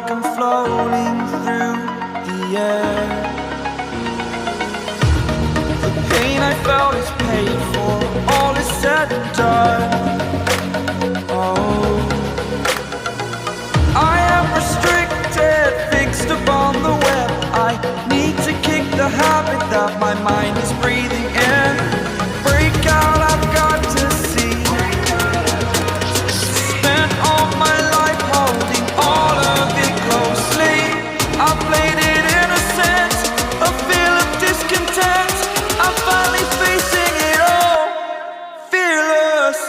like I'm floating through the air. The pain I felt is paid for, all is said and done. Oh, I am restricted, fixed upon the web. I need to kick the habit that my mind is breathing in. Break out, I've got to see. Spent all my life holding all of it closely. I played it innocent, a feel of discontent. I'm finally facing it all, fearless.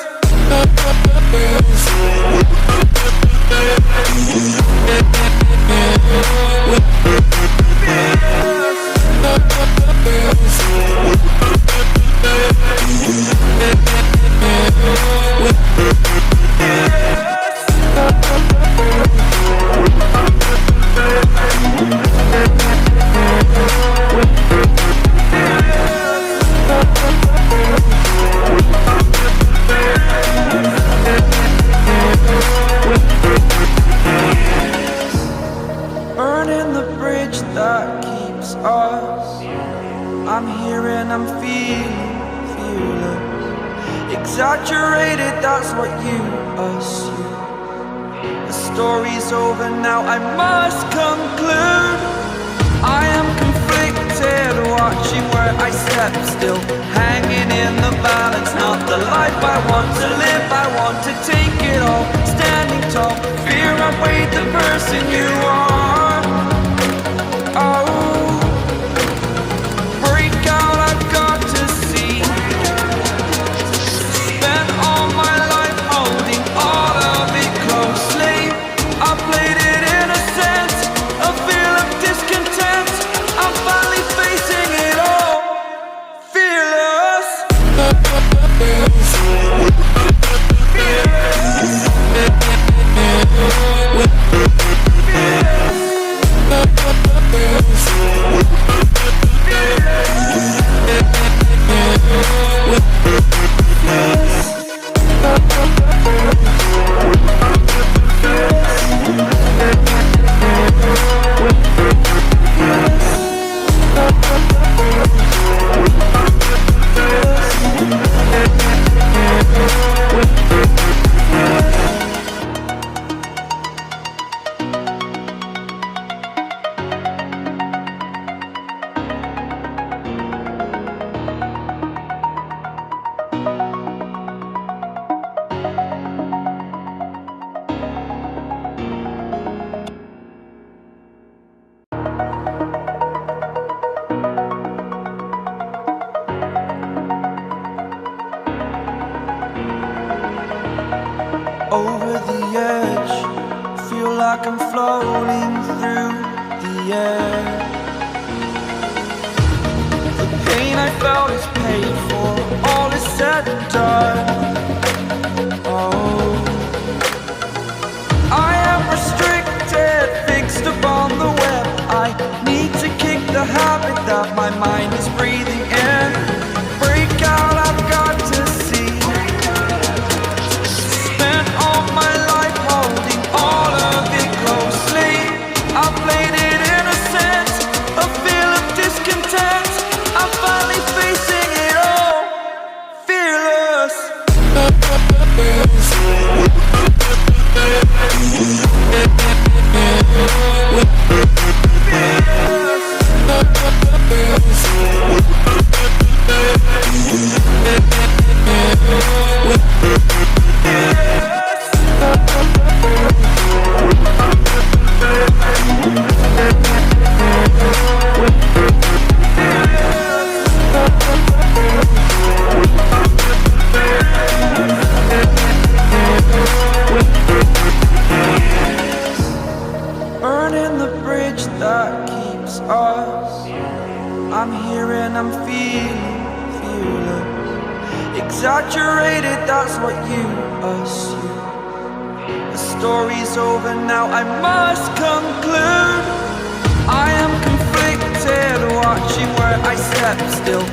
Burning the bridge that keeps us. I'm here and I'm feeling fearless. Exaggerated, that's what you assume. The story's over now, I must conclude. I am conflicted, watching where I step still, hanging in the balance. Not the life I want to live, I want to take it all. Standing tall, fear outweighed the person you are. Oh, break out, I've got to see. Spent all my life holding all of it closely. I played it innocent, a feel of discontent. I'm finally facing it all, fearless. Over the edge, feel like I'm floating through the air. The pain I felt is paid for, all is said and done. Oh, I am restricted, fixed upon the web. I need to kick the habit that my mind is breathing in. Break out, I've got to see. My life holding all of it closely. I played it innocent, a feel of discontent. I'm finally facing it all, fearless. Burning the bridge that keeps us. I'm here and I'm feeling fearless. Exaggerated, that's what you assume. The story's over now, I must conclude. I am conflicted, watching where I step still,